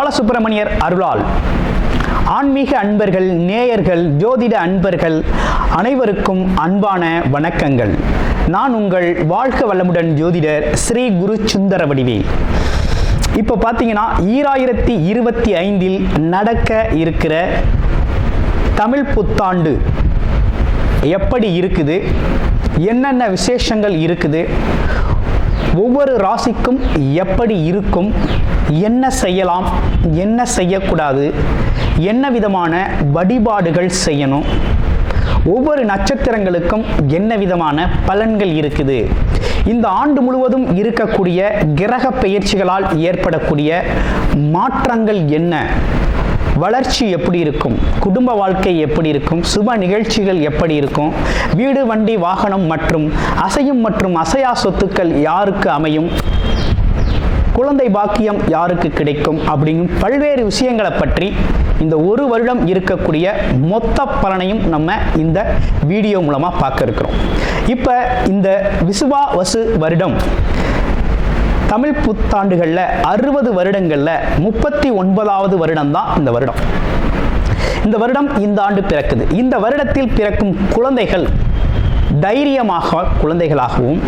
பாலசுப்பிரமணியர் அருளால் ஆன்மீக அன்பர்கள், நேயர்கள், ஜோதிட அன்பர்கள் அனைவருக்கும் அன்பான வணக்கங்கள். நான் உங்கள் வாழ்க வளமுடன் ஜோதிடர் ஸ்ரீ குரு சுந்தர வடிவேல். இப்போ பார்த்தீங்கன்னா 2025 நடக்க இருக்கிற தமிழ் புத்தாண்டு எப்படி இருக்குது, என்னென்ன விசேஷங்கள் இருக்குது, ஒவ்வொரு ராசிக்கும் எப்படி இருக்கும், என்ன செய்யலாம், என்ன செய்யக்கூடாது, என்ன விதமான வழிபாடுகள் செய்யணும், ஒவ்வொரு நட்சத்திரங்களுக்கும் என்ன விதமான பலன்கள் இருக்குது, இந்த ஆண்டு முழுவதும் இருக்கக்கூடிய கிரக பெயர்ச்சிகளால் ஏற்படக்கூடிய மாற்றங்கள் என்ன, வளர்ச்சி எப்படி இருக்கும், குடும்ப வாழ்க்கை எப்படி இருக்கும், சுப நிகழ்ச்சிகள் எப்படி இருக்கும், வீடு, வண்டி, வாகனம் மற்றும் அசையும் மற்றும் அசையா சொத்துக்கள் யாருக்கு அமையும், குழந்தை பாக்கியம் யாருக்கு கிடைக்கும் அப்படிங்கும் பல்வேறு விஷயங்களை பற்றி இந்த ஒரு வருடம் இருக்கக்கூடிய மொத்த பலனையும் நம்ம இந்த வீடியோ மூலமா பார்க்க இருக்கிறோம். இப்போ இந்த விசுவாவசு வருடம் தமிழ் புத்தாண்டுகளில் 60 வருடங்களில் 39வது வருடம் தான் இந்த வருடம். இந்த வருடம் இந்த ஆண்டு பிறக்குது. இந்த வருடத்தில் பிறக்கும் குழந்தைகள் தைரியமாக குழந்தைகளாகவும்,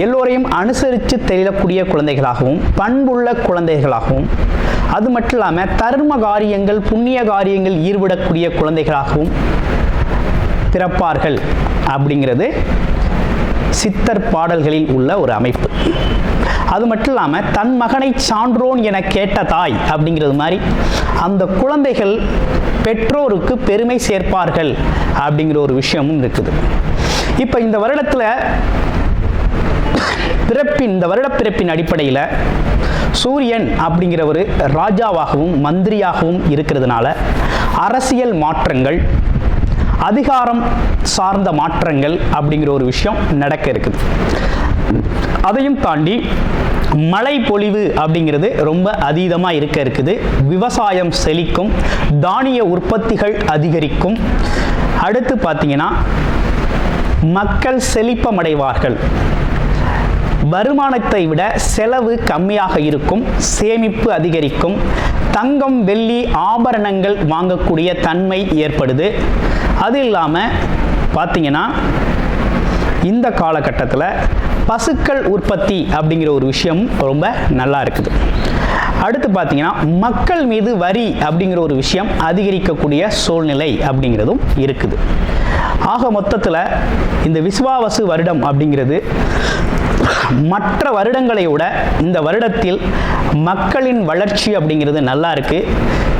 எல்லோரையும் அனுசரித்து தெரியக்கூடிய குழந்தைகளாகவும், பண்புள்ள குழந்தைகளாகவும், அது மட்டும் இல்லாமல் தர்ம காரியங்கள், புண்ணிய காரியங்கள் ஈடுபடக்கூடிய குழந்தைகளாகவும் பிறப்பார்கள் அப்படிங்கிறது சித்தர் பாடல்களில் உள்ள ஒரு அமைப்பு. அது மட்டும் இல்லாமல் தன் மகனை சான்றோன் என கேட்ட தாய் அப்படிங்கிறது மாதிரி அந்த குழந்தைகள் பெற்றோருக்கு பெருமை சேர்ப்பார்கள் அப்படிங்கிற ஒரு விஷயமும் இருக்குது. இப்போ இந்த வருடத்தில் இந்த வருட பிறப்பின் அடிப்படையில் சூரியன் அப்படிங்கிற ஒரு ராஜாவாகவும் மந்திரியாகவும் இருக்கிறதுனால அரசியல் மாற்றங்கள், அதிகாரம் சார்ந்த மாற்றங்கள் அப்படிங்கிற ஒரு விஷயம் நடக்க இருக்குது. அதையும் தாண்டி மழை பொழிவு அப்படிங்கிறது ரொம்ப அதீதமாக இருக்குது. விவசாயம் செழிக்கும், தானிய உற்பத்திகள் அதிகரிக்கும். அடுத்து பார்த்தீங்கன்னா மக்கள் செழிப்பமடைவார்கள். வருமானத்தை விட செலவு கம்மியாக இருக்கும், சேமிப்பு அதிகரிக்கும், தங்கம், வெள்ளி, ஆபரணங்கள் வாங்கக்கூடிய தன்மை ஏற்படுது. அது இல்லாமல் பார்த்தீங்கன்னா இந்த காலகட்டத்தில் பசுக்கள் உற்பத்தி அப்படிங்கிற ஒரு விஷயம் ரொம்ப நல்லா இருக்குது. அடுத்து பார்த்தீங்கன்னா மக்கள் மீது வரி அப்படிங்கிற ஒரு விஷயம் அதிகரிக்கக்கூடிய சூழ்நிலை அப்படிங்கிறதும் இருக்குது. ஆக மொத்தத்தில் இந்த விசுவாவசு வருடம் அப்படிங்கிறது மற்ற வருடங்களை விட இந்த வருடத்தில் மக்களின் வளர்ச்சி அப்படிங்கிறது நல்லா இருக்கு.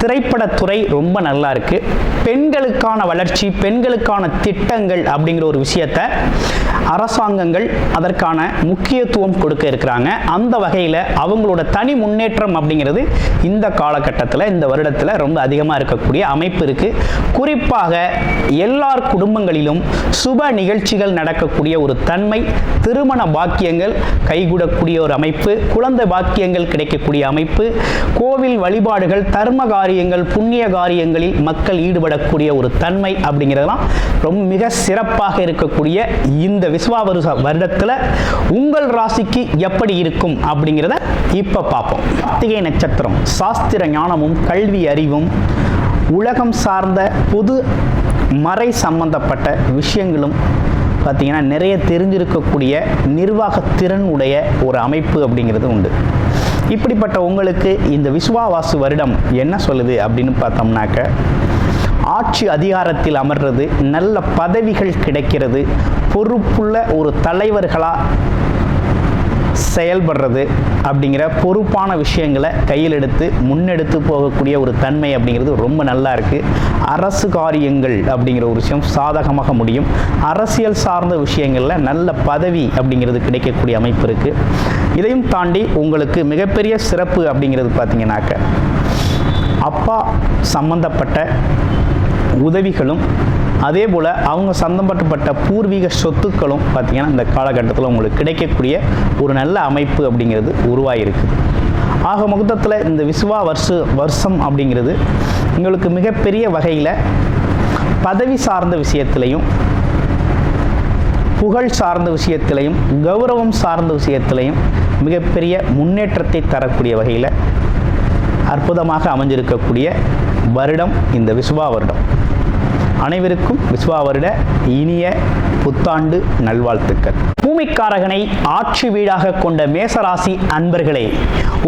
திரைப்படத்துறை ரொம்ப நல்லா இருக்கு. பெண்களுக்கான வளர்ச்சி, பெண்களுக்கான திட்டங்கள் அப்படிங்கிற ஒரு விஷயத்தை அரசாங்கங்கள் அதற்கான முக்கியத்துவம் கொடுக்க இருக்கிறாங்க. அந்த வகையில் அவங்களோட தனி முன்னேற்றம் அப்படிங்கிறது இந்த காலகட்டத்தில், இந்த வருடத்தில் ரொம்ப அதிகமாக இருக்கக்கூடிய அமைப்பு இருக்கு. குறிப்பாக எல்லார் குடும்பங்களிலும் சுப நிகழ்ச்சிகள் நடக்கக்கூடிய ஒரு தன்மை, திருமண பாக்கியங்கள் கைகூடக்கூடிய ஒரு அமைப்பு, குழந்தை பாக்கியங்கள் கிடைக்கக்கூடிய அமைப்பு, கோவில் வழிபாடுகள், தர்ம காரியங்கள், புண்ணிய காரியங்களில் மக்கள் ஈடுபடக்கூடிய ஒரு தன்மை அப்படிங்கிறதெல்லாம் ரொம்ப மிக சிறப்பாக இருக்கக்கூடிய இந்த விசுவாவசு வருடத்தில் உங்கள் ராசிக்கு எப்படி இருக்கும் அப்படிங்கிறத இப்ப பார்ப்போம். கார்த்திகை நட்சத்திரம் சாஸ்திர ஞானமும் கல்வி அறிவும் உலகம் சார்ந்த பொது மறை சம்பந்தப்பட்ட விஷயங்களும் பார்த்தீங்கன்னா நிறைய தெரிஞ்சிருக்கக்கூடிய நிர்வாக திறன் உடைய ஒரு அமைப்பு அப்படிங்கிறது உண்டு. இப்படிப்பட்ட உங்களுக்கு இந்த விசுவாவாசு வருடம் என்ன சொல்லுது அப்படின்னு பார்த்தோம்னாக்க, ஆட்சி அதிகாரத்தில் அமர்றது, நல்ல பதவிகள் கிடைக்கிறது, பொறுப்புள்ள ஒரு தலைவர்களாக செயல்படுறது அப்படிங்கிற பொறுப்பான விஷயங்களை கையில் எடுத்து முன்னெடுத்து போகக்கூடிய ஒரு தன்மை அப்படிங்கிறது ரொம்ப நல்லா இருக்குது. அரசு காரியங்கள் அப்படிங்கிற ஒரு விஷயம் சாதகமாக முடியும். அரசியல் சார்ந்த விஷயங்களில் நல்ல பதவி அப்படிங்கிறது கிடைக்கக்கூடிய அமைப்பு இருக்குது. இதையும் தாண்டி உங்களுக்கு மிகப்பெரிய சிறப்பு அப்படிங்கிறது பார்த்தீங்கன்னாக்க, அப்பா சம்பந்தப்பட்ட உதவிகளும், அதே போல் அவங்க சம்பந்தப்பட்ட பூர்வீக சொத்துக்களும் பார்த்தீங்கன்னா இந்த காலகட்டத்தில் உங்களுக்கு கிடைக்கக்கூடிய ஒரு நல்ல அமைப்பு அப்படிங்கிறது உருவாகிருக்குது. ஆக மொத்தத்தில் இந்த வருஷம் அப்படிங்கிறது உங்களுக்கு மிகப்பெரிய வகையில் பதவி சார்ந்த விஷயத்திலையும், புகழ் சார்ந்த விஷயத்திலையும், கௌரவம் சார்ந்த விஷயத்திலையும் மிகப்பெரிய முன்னேற்றத்தை தரக்கூடிய வகையில் அற்புதமாக அமைஞ்சிருக்கக்கூடிய வருடம் இந்த விசுவா வருடம். அனைவருக்கும் விசுவா வருட இனிய புத்தாண்டு நல்வாழ்த்துக்கள். பூமிக்காரகனை ஆட்சி வீடாக கொண்ட மேசராசி அன்பர்களே,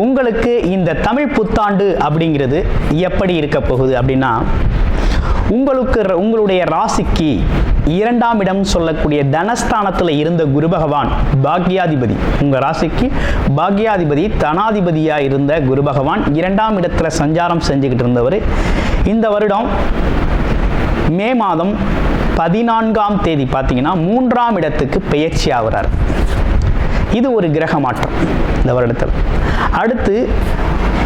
உங்களுக்கு இந்த தமிழ் புத்தாண்டு அப்படிங்கிறது எப்படி இருக்க போகுது அப்படின்னா, உங்களுடைய ராசிக்கு 2ஆம் இடம் சொல்லக்கூடிய தனஸ்தானத்தில் இருந்த குரு பகவான் பாக்யாதிபதி, உங்கள் ராசிக்கு பாக்யாதிபதி தனாதிபதியாக இருந்த குரு பகவான் 2ஆம் இடத்துல சஞ்சாரம் செஞ்சுக்கிட்டு இருந்தவர் இந்த வருடம் மே மாதம் 14ஆம் தேதி பார்த்தீங்கன்னா 3ஆம் இடத்துக்கு பெயர்ச்சி ஆகிறார். இது ஒரு கிரக மாற்றம் இந்த வருடத்தில். அடுத்து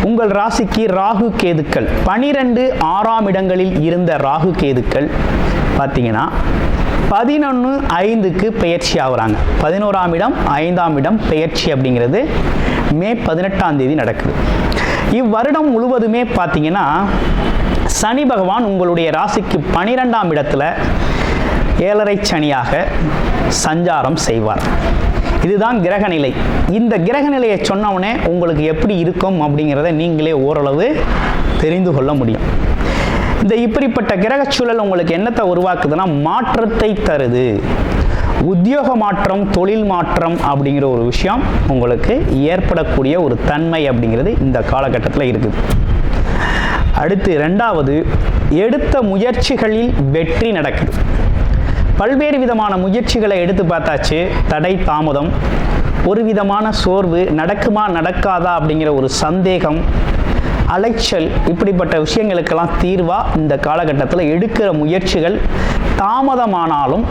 உங்கள் ராசிக்கு ராகு கேதுக்கள் 12 6ஆம் இடங்களில் இருந்த ராகு கேதுக்கள் பார்த்தீங்கன்னா 11/5க்கு பெயர்ச்சி ஆகுறாங்க. 11ஆம் இடம் 5ஆம் இடம் பெயர்ச்சி அப்படிங்கிறது மே 18ஆம் தேதி நடக்குது. இவ்வருடம் முழுவதுமே பார்த்தீங்கன்னா சனி பகவான் உங்களுடைய ராசிக்கு 12ஆம் இடத்துல 7.5 சனியாக சஞ்சாரம் செய்வார். இதுதான் கிரகநிலை. இந்த கிரகநிலையை சொன்னவுடனே உங்களுக்கு எப்படி இருக்கும் அப்படிங்கிறத நீங்களே ஓரளவு தெரிந்து கொள்ள முடியும். இந்த இப்படிப்பட்ட கிரகச்சூழல் உங்களுக்கு என்னத்தை உருவாக்குதுன்னா மாற்றத்தை தருது. உத்தியோக மாற்றம், தொழில் மாற்றம் அப்படிங்கிற ஒரு விஷயம் உங்களுக்கு ஏற்படக்கூடிய ஒரு தன்மை அப்படிங்கிறது இந்த காலகட்டத்தில் இருக்குது. அடுத்து 2வது, எடுத்த முயற்சிகளில் வெற்றி நடக்குது. பல்வேறு விதமான முயற்சிகளை எடுத்து பார்த்தாச்சு, தடை தாமதம், ஒரு விதமான சோர்வு, நடக்குமா நடக்காதா அப்படிங்கிற ஒரு சந்தேகம், அலைச்சல், இப்படிப்பட்ட விஷயங்களுக்கெல்லாம் தீர்வா இந்த காலகட்டத்தில் எடுக்கிற முயற்சிகள் தாமதமானாலும்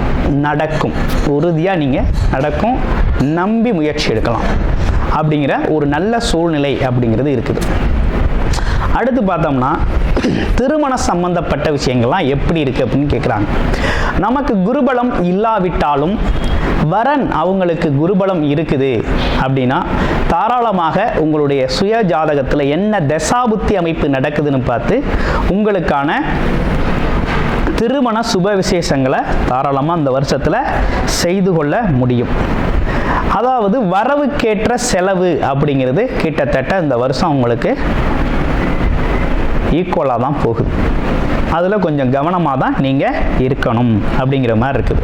நடக்கும். உறுதியாக நீங்கள் நடக்கும், நம்பி முயற்சி எடுக்கலாம் அப்படிங்கிற ஒரு நல்ல சூழ்நிலை அப்படிங்கிறது இருக்குது. அடுத்து பார்த்தோம்னா திருமண சம்பந்தப்பட்ட விஷயங்கள்லாம் எப்படி இருக்குது அப்படின்னு கேட்குறாங்க. நமக்கு குருபலம் இல்லாவிட்டாலும் வரன் அவங்களுக்கு குருபலம் இருக்குது அப்படின்னா தாராளமாக உங்களுடைய சுய ஜாதகத்தில் என்ன தசாபுத்தி அமைப்பு நடக்குதுன்னு பார்த்து உங்களுக்கான திருமண சுப விசேஷங்களை தாராளமாக இந்த வருஷத்தில் செய்து கொள்ள முடியும். அதாவது வரவுக்கேற்ற செலவு அப்படிங்கிறது கிட்டத்தட்ட இந்த வருஷம் உங்களுக்கு ஈக்குவலாக தான் போகுது. அதில் கொஞ்சம் கவனமாக தான் நீங்கள் இருக்கணும் அப்படிங்கிற மாதிரி இருக்குது.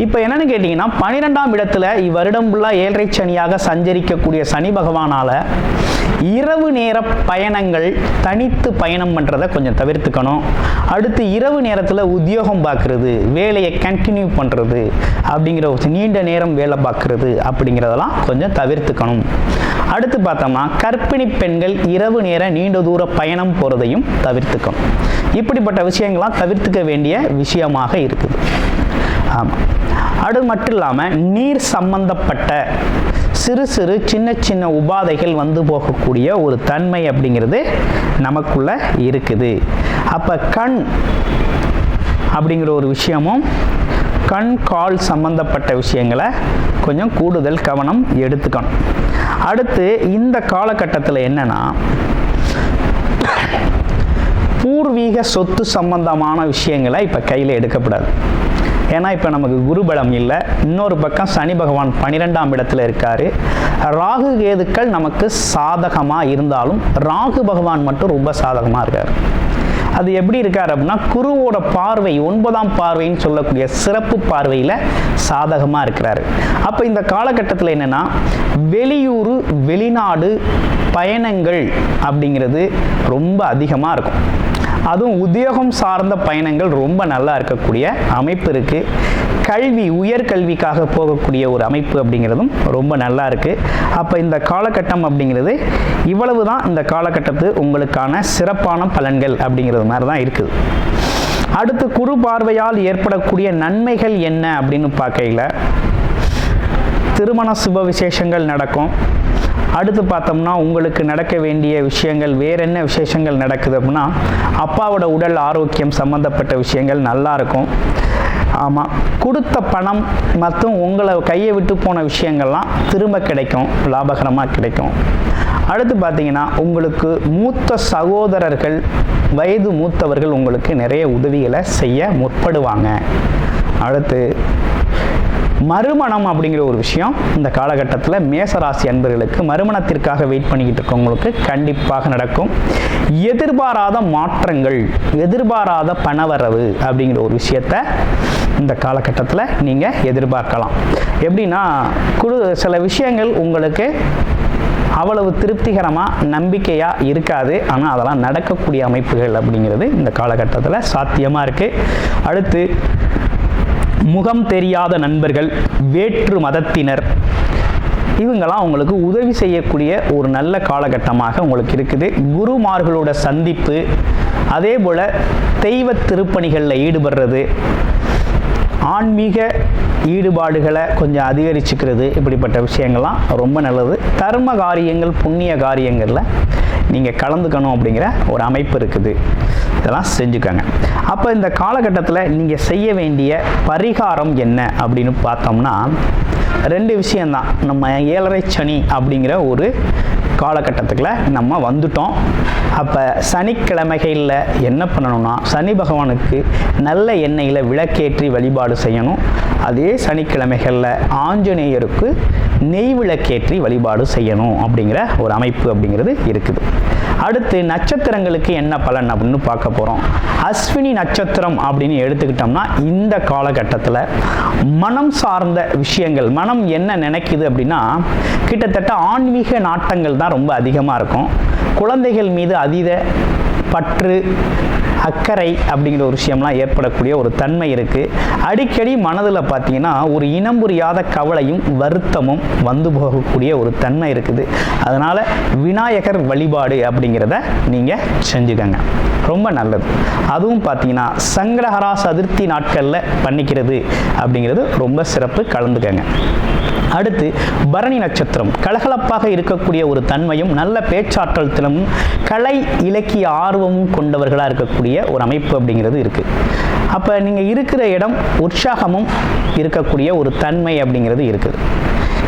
இப்போ என்னென்னு கேட்டிங்கன்னா 12ஆம் இடத்துல இவ்வருடம் ஃபுல்லாக 7.5 சனியாக சஞ்சரிக்கக்கூடிய சனி பகவானால் இரவு நேர பயணங்கள், தனித்து பயணம் பண்ணுறதை கொஞ்சம் தவிர்த்துக்கணும். அடுத்து இரவு நேரத்தில் உத்தியோகம் பார்க்குறது, வேலையை கண்டினியூ பண்ணுறது அப்படிங்கிற நீண்ட நேரம் வேலை பார்க்குறது அப்படிங்கிறதெல்லாம் கொஞ்சம் தவிர்த்துக்கணும். அடுத்து பார்த்தோம்னா கர்ப்பிணி பெண்கள் இரவு நேர நீண்ட தூர பயணம் போகிறதையும் தவிர்த்துக்கணும். இப்படிப்பட்ட விஷயங்கள்லாம் தவிர்த்துக்க வேண்டிய விஷயமாக இருக்குது. ஆமாம். அது மட்டும் இல்லாமல் நீர் சம்பந்தப்பட்ட சிறு சிறு சின்ன சின்ன உபாதைகள் வந்து போகக்கூடிய ஒரு தன்மை அப்படிங்கிறது நமக்குள்ள இருக்குது. அப்போ கண் அப்படிங்கிற ஒரு விஷயமும், கண் கால் சம்பந்தப்பட்ட விஷயங்களை கொஞ்சம் கூடுதல் கவனம் எடுத்துக்கணும். அடுத்து இந்த காலகட்டத்தில் என்னன்னா பூர்வீக சொத்து சம்பந்தமான விஷயங்களை இப்போ கையில் எடுக்கப்படாது. ஏன்னா இப்போ நமக்கு குருபலம் இல்லை. இன்னொரு பக்கம் சனி பகவான் 12ஆம் இடத்துல இருக்கார். ராகு கேதுக்கள் நமக்கு சாதகமாக இருந்தாலும் ராகு பகவான் மட்டும் ரொம்ப சாதகமாக இருக்கார். அது எப்படி இருக்கார் அப்படின்னா குருவோட பார்வை 9ஆம் பார்வைன்னு சொல்லக்கூடிய சிறப்பு பார்வையில் சாதகமாக இருக்கிறாரு. அப்போ இந்த காலகட்டத்தில் என்னென்னா வெளியூர் வெளிநாடு பயணங்கள் அப்படிங்கிறது ரொம்ப அதிகமாக இருக்கும். அதுவும் உத்தியோகம் சார்ந்த பயணங்கள் ரொம்ப நல்லா இருக்கக்கூடிய அமைப்பு இருக்குது. கல்வி, உயர்கல்விக்காக போகக்கூடிய ஒரு அமைப்பு அப்படிங்கிறதும் ரொம்ப நல்லா இருக்குது. அப்போ இந்த காலகட்டம் அப்படிங்கிறது இவ்வளவு தான் இந்த காலகட்டத்து உங்களுக்கான சிறப்பான பலன்கள் அப்படிங்கிறது மாதிரி தான் இருக்குது. அடுத்து குரு பார்வையால் ஏற்படக்கூடிய நன்மைகள் என்ன அப்படின்னு பார்க்கையில் திருமண சுப விசேஷங்கள் நடக்கும். அடுத்து பார்த்தோம்னா உங்களுக்கு நடக்க வேண்டிய விஷயங்கள் வேற என்ன விசேஷங்கள் நடக்குது அப்படின்னா அப்பாவோட உடல் ஆரோக்கியம் சம்பந்தப்பட்ட விஷயங்கள் நல்லா இருக்கும். ஆமாம், கொடுத்த பணம் மற்றும் உங்களை கையை விட்டு போன விஷயங்கள்லாம் திரும்ப கிடைக்கும், லாபகரமாக கிடைக்கும். அடுத்து பார்த்தீங்கன்னா உங்களுக்கு மூத்த சகோதரர்கள், வயது மூத்தவர்கள் உங்களுக்கு நிறைய உதவிகளை செய்ய முற்படுவாங்க. அடுத்து மறுமணம் அப்படிங்கிற ஒரு விஷயம் இந்த காலகட்டத்தில் மேசராசி அன்பர்களுக்கு மறுமணத்திற்காக வெயிட் பண்ணிக்கிட்டு இருக்கவங்களுக்கு கண்டிப்பாக நடக்கும். எதிர்பாராத மாற்றங்கள், எதிர்பாராத பணவரவு அப்படிங்கிற ஒரு விஷயத்தை இந்த காலகட்டத்தில் நீங்கள் எதிர்பார்க்கலாம். எப்படின்னா சில விஷயங்கள் உங்களுக்கு அவ்வளவு திருப்திகரமாக நம்பிக்கையாக இருக்காது, ஆனால் அதெல்லாம் நடக்கக்கூடிய அமைப்புகள் அப்படிங்கிறது இந்த காலகட்டத்தில் சாத்தியமாக இருக்குது. அடுத்து முகம் தெரியாத நண்பர்கள், வேற்று மதத்தினர், இவங்கெல்லாம் உங்களுக்கு உதவி செய்யக்கூடிய ஒரு நல்ல காலகட்டமாக உங்களுக்கு இருக்குது. குருமார்களோட சந்திப்பு, அதே போல் தெய்வ திருப்பணிகளில் ஈடுபடுறது, ஆன்மீக ஈடுபாடுகளை கொஞ்சம் அதிகரிச்சுக்கிறது, இப்படிப்பட்ட விஷயங்கள்லாம் ரொம்ப நல்லது. தர்ம காரியங்கள், புண்ணிய காரியங்களில் நீங்கள் கலந்துக்கணும் அப்படிங்கிற ஒரு அமைப்பு இருக்குது. இதெல்லாம் செஞ்சுக்கோங்க. அப்போ இந்த காலகட்டத்தில் நீங்கள் செய்ய வேண்டிய பரிகாரம் என்ன அப்படின்னு பார்த்தோம்னா 2 விஷயந்தான். நம்ம 7.5 சனி அப்படிங்கிற ஒரு காலகட்டத்துக்குள்ள நம்ம வந்துட்டோம். அப்போ சனிக்கிழமைகளில் என்ன பண்ணணும்னா சனி பகவானுக்கு நல்ல எண்ணெயில் விளக்கேற்றி வழிபாடு செய்யணும். அதே சனிக்கிழமைகளில் ஆஞ்சநேயருக்கு நெய் விளக்கேற்றி வழிபாடு செய்யணும் அப்படிங்கிற ஒரு அமைப்பு அப்படிங்கிறது இருக்குது. அடுத்து நட்சத்திரங்களுக்கு என்ன பலன் அப்படின்னு பார்க்க போகிறோம். அஸ்வினி நட்சத்திரம் அப்படின்னு எடுத்துக்கிட்டோம்னா இந்த காலகட்டத்தில் மனம் சார்ந்த விஷயங்கள், மனம் என்ன நினைக்குது அப்படின்னா கிட்டத்தட்ட ஆன்மீக நாட்டங்கள் தான் ரொம்ப அதிகமாக இருக்கும். குழந்தைகள் மீது அதீத பற்று, அக்கறை அப்படிங்கிற ஒரு விஷயம்லாம் ஏற்படக்கூடிய ஒரு தன்மை இருக்குது. அடிக்கடி மனதில் பார்த்தீங்கன்னா ஒரு இனம் புரியாத கவலையும் வருத்தமும் வந்து போகக்கூடிய ஒரு தன்மை இருக்குது. அதனால் விநாயகர் வழிபாடு அப்படிங்கிறத நீங்கள் செஞ்சுக்கங்க, ரொம்ப நல்லது. அதுவும் பார்த்தீங்கன்னா சங்கடஹரா சதுர்த்தி நாட்களில் பண்ணிக்கிறது அப்படிங்கிறது ரொம்ப சிறப்பு, கலந்துக்கங்க. அடுத்து பரணி நட்சத்திரம், கலகலப்பாக இருக்கக்கூடிய ஒரு தன்மையும் நல்ல பேச்சாற்றல் திறமும் கலை இலக்கிய ஆர்வமும் கொண்டவர்களாக இருக்கக்கூடிய ஒரு அமைப்பு அப்படிங்கிறது இருக்குது. அப்போ நீங்கள் இருக்கிற இடம் உற்சாகமும் இருக்கக்கூடிய ஒரு தன்மை அப்படிங்கிறது இருக்குது.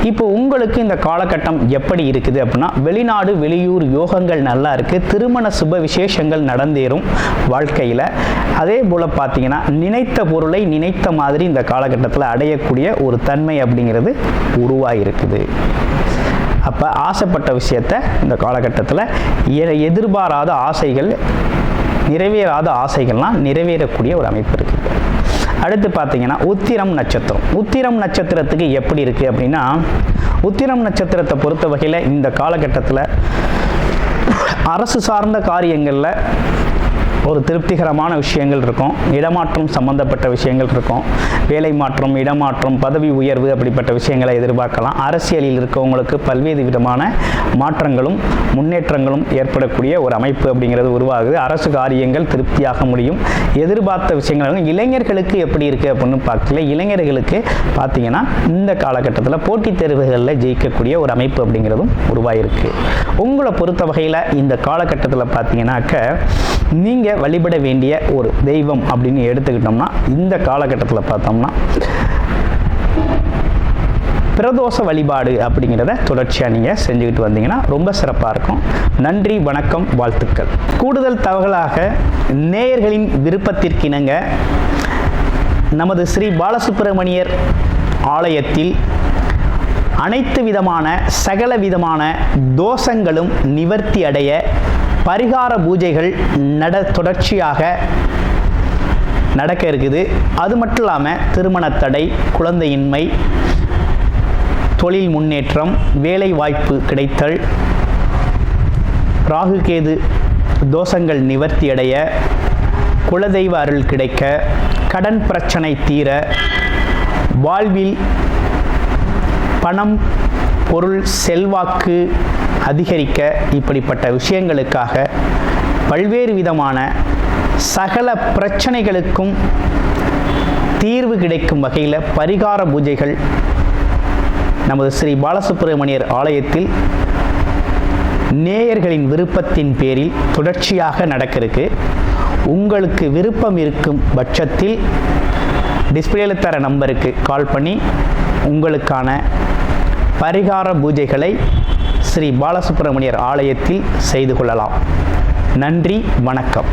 இப்போ உங்களுக்கு இந்த காலகட்டம் எப்படி இருக்குது அப்படின்னா வெளிநாடு வெளியூர் யோகங்கள் நல்லா இருக்குது. திருமண சுப விசேஷங்கள் நடந்தேறும் வாழ்க்கையில். அதே போல் பார்த்தீங்கன்னா நினைத்த பொருளை நினைத்த மாதிரி இந்த காலகட்டத்தில் அடையக்கூடிய ஒரு தன்மை அப்படிங்கிறது உருவாகிருக்குது. அப்போ ஆசைப்பட்ட விஷயத்தை இந்த காலகட்டத்தில் எதிர்பாராத ஆசைகள், நிறைவேறாத ஆசைகள்லாம் நிறைவேறக்கூடிய ஒரு அமைப்பு இருக்குது. அடுத்து பார்த்தீங்கன்னா உத்திரம் நட்சத்திரம். உத்திரம் நட்சத்திரத்துக்கு எப்படி இருக்குது அப்படின்னா உத்திரம் நட்சத்திரத்தை பொறுத்த வகையில் இந்த காலகட்டத்தில் அரசு சார்ந்த காரியங்களில் ஒரு திருப்திகரமான விஷயங்கள் இருக்கும். இடமாற்றம் சம்பந்தப்பட்ட விஷயங்கள் இருக்கும். வேலை மாற்றம், இடமாற்றம், பதவி உயர்வு அப்படிப்பட்ட விஷயங்களை எதிர்பார்க்கலாம். அரசியலில் இருக்கவங்களுக்கு பல்வேறு விதமான மாற்றங்களும் முன்னேற்றங்களும் ஏற்படக்கூடிய ஒரு அமைப்பு அப்படிங்கிறது உருவாகுது. அரசு காரியங்கள் திருப்தியாக முடியும். எதிர்பார்த்த விஷயங்கள் இளைஞர்களுக்கு எப்படி இருக்குது அப்படின்னு பார்க்கல. இளைஞர்களுக்கு பார்த்தீங்கன்னா இந்த காலகட்டத்தில் போட்டித் தேர்வுகளில் ஜெயிக்கக்கூடிய ஒரு அமைப்பு அப்படிங்கிறதும் உருவாயிருக்கு. உங்களை பொறுத்த வகையில் இந்த காலகட்டத்தில் பார்த்தீங்கன்னாக்க நீங்கள் வழிபட வேண்டிய ஒரு தெய்வம் அப்படின்னு எடுத்துக்கிட்டோம்னா இந்த காலகட்டத்தில் பார்த்தோம்னா பிரதோஷ வழிபாடு அப்படிங்கிறத தொடர்ச்சியாக நீங்கள் செஞ்சுக்கிட்டு வந்தீங்கன்னா ரொம்ப சிறப்பாக இருக்கும். நன்றி, வணக்கம், வாழ்த்துக்கள். கூடுதல் தகவலாக நேயர்களின் விருப்பத்திற்கிணங்க நமது ஸ்ரீ பாலசுப்பிரமணியர் ஆலயத்தில் அனைத்து விதமான சகல விதமான தோஷங்களும் நிவர்த்தி அடைய பரிகார பூஜைகள் தொடர்ச்சியாக நடக்க இருக்குது. அது மட்டும் இல்லாமல் திருமண தடை, குழந்தையின்மை, தொழில் முன்னேற்றம், வேலை வாய்ப்பு கிடைத்தல், ராகுகேது தோஷங்கள் நிவர்த்தி அடைய, குலதெய்வ அருள் கிடைக்க, கடன் பிரச்சனை தீர, வாழ்வில் பணம், பொருள், செல்வாக்கு அதிகரிக்க, இப்படிப்பட்ட விஷயங்களுக்காக பல்வேறு விதமான சகல பிரச்சனைகளுக்கும் தீர்வு கிடைக்கும் வகையில் பரிகார பூஜைகள் நமது ஸ்ரீ பாலசுப்பிரமணியர் ஆலயத்தில் நேயர்களின் விருப்பத்தின் பேரில் தொடர்ச்சியாக நடக்கிறதுக்கு உங்களுக்கு விருப்பம் இருக்கும் பட்சத்தில் டிஸ்பிளேல தர நம்பருக்கு கால் பண்ணி உங்களுக்கான பரிகார பூஜைகளை ஸ்ரீ பாலசுப்பிரமணியர் ஆலயத்தில் செய்து கொள்ளலாம். நன்றி, வணக்கம்.